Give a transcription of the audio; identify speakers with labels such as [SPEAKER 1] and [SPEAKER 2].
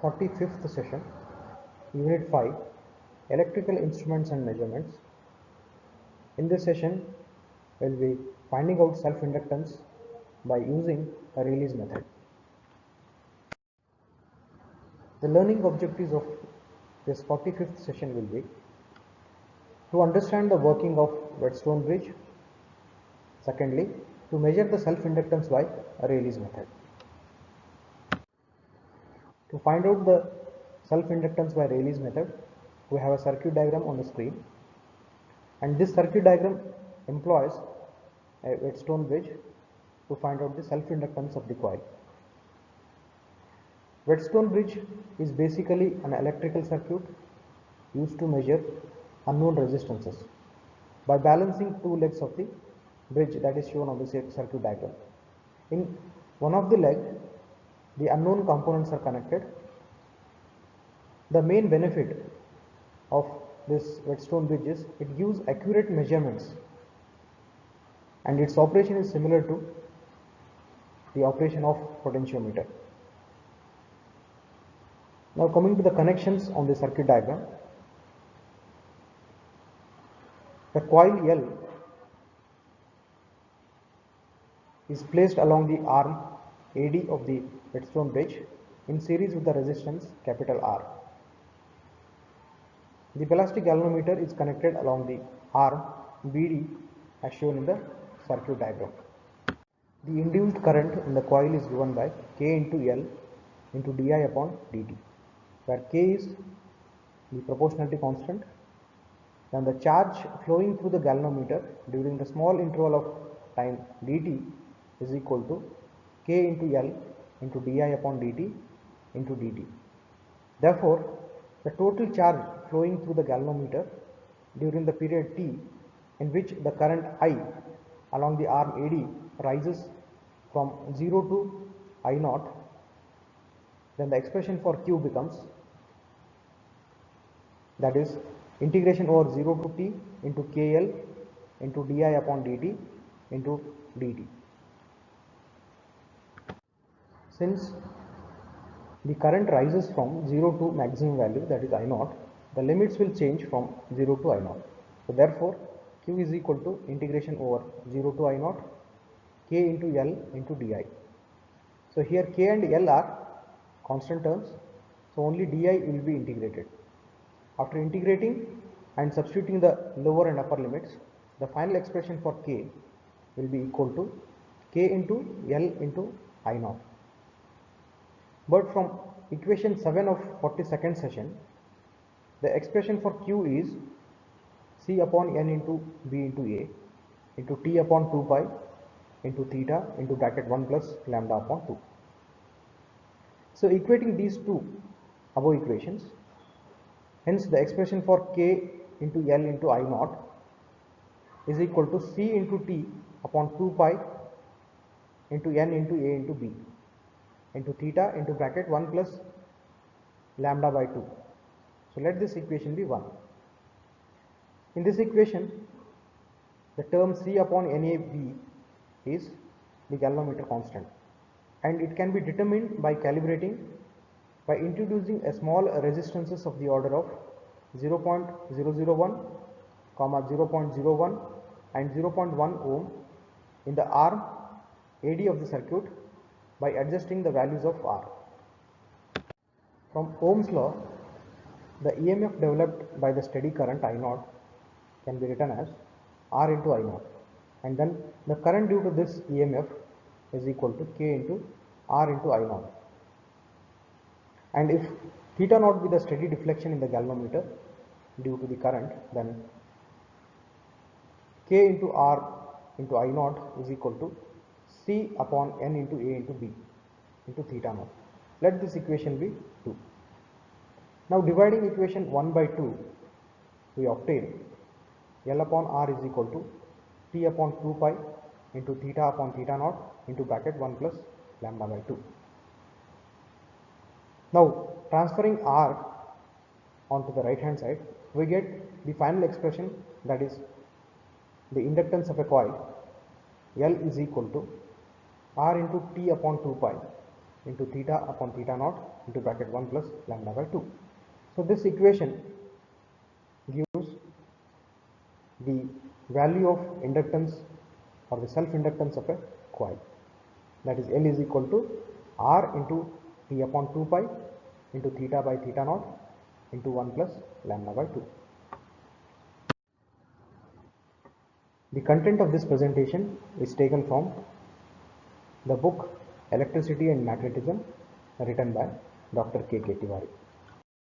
[SPEAKER 1] 45th session, Unit 5, Electrical Instruments and Measurements. In this session, we'll be finding out self-inductance by using a Rayleigh's method. The learning objectives of this 45th session will be to understand the working of Whetstone bridge. Secondly, to measure the self-inductance by a Rayleigh's method. To find out the self-inductance by Rayleigh's method, we have a circuit diagram on the screen, and this circuit diagram employs a Whetstone bridge to find out the self-inductance of the coil. Whetstone bridge is basically an electrical circuit used to measure unknown resistances by balancing two legs of the bridge that is shown on the circuit diagram. In one of the leg, the unknown components are connected. The main benefit of this Whetstone bridge is it gives accurate measurements, and its operation is similar to the operation of potentiometer. Now coming to the connections on the circuit diagram, the coil L is placed along the arm AD of the Whetstone bridge in series with the resistance capital R. The ballastic galvanometer is connected along the arm BD as shown in the circuit diagram. The induced current in the coil is given by K into L into di upon dt, where K is the proportionality constant. Then the charge flowing through the galvanometer during the small interval of time dt is equal to K into L into di upon dt into dt. Therefore, the total charge flowing through the galvanometer during the period t in which the current I along the arm AD rises from 0 to I naught, then the expression for Q becomes, that is, integration over 0 to t into KL into di upon dt into dt. Since the current rises from 0 to maximum value, that is I naught, the limits will change from 0 to I naught. So therefore, Q is equal to integration over 0 to I naught K into L into di. So here K and L are constant terms, so only di will be integrated. After integrating and substituting the lower and upper limits, the final expression for K will be equal to K into L into I naught. But from equation 7 of 42nd session, the expression for Q is C upon N into B into A into T upon 2 pi into theta into bracket 1 plus lambda upon 2. So equating these two above equations, hence the expression for K into L into I naught is equal to C into T upon 2 pi into N into A into B into theta into bracket 1 plus lambda by 2. So let this equation be 1. In this equation, the term C upon NAB is the galvanometer constant, and it can be determined by calibrating by introducing a small resistances of the order of 0.001, 0.01 and 0.1 ohm in the arm AD of the circuit by adjusting the values of R. From Ohm's law, the EMF developed by the steady current I naught can be written as R into I naught, and then the current due to this EMF is equal to K into R into I naught. And if theta naught be the steady deflection in the galvanometer due to the current, then K into R into I naught is equal to C upon N into A into B into theta naught. Let this equation be 2. Now dividing equation 1 by 2, we obtain L upon R is equal to T upon 2 pi into theta upon theta naught into bracket 1 plus lambda by 2. Now transferring R onto the right hand side, we get the final expression, that is the inductance of a coil L is equal to R into T upon 2 pi into theta upon theta naught into bracket 1 plus lambda by 2. So this equation gives the value of inductance or the self-inductance of a coil, that is L is equal to R into T upon 2 pi into theta by theta naught into 1 plus lambda by 2. The content of this presentation is taken from the book Electricity and Magnetism, written by Dr. K. K. Tiwari.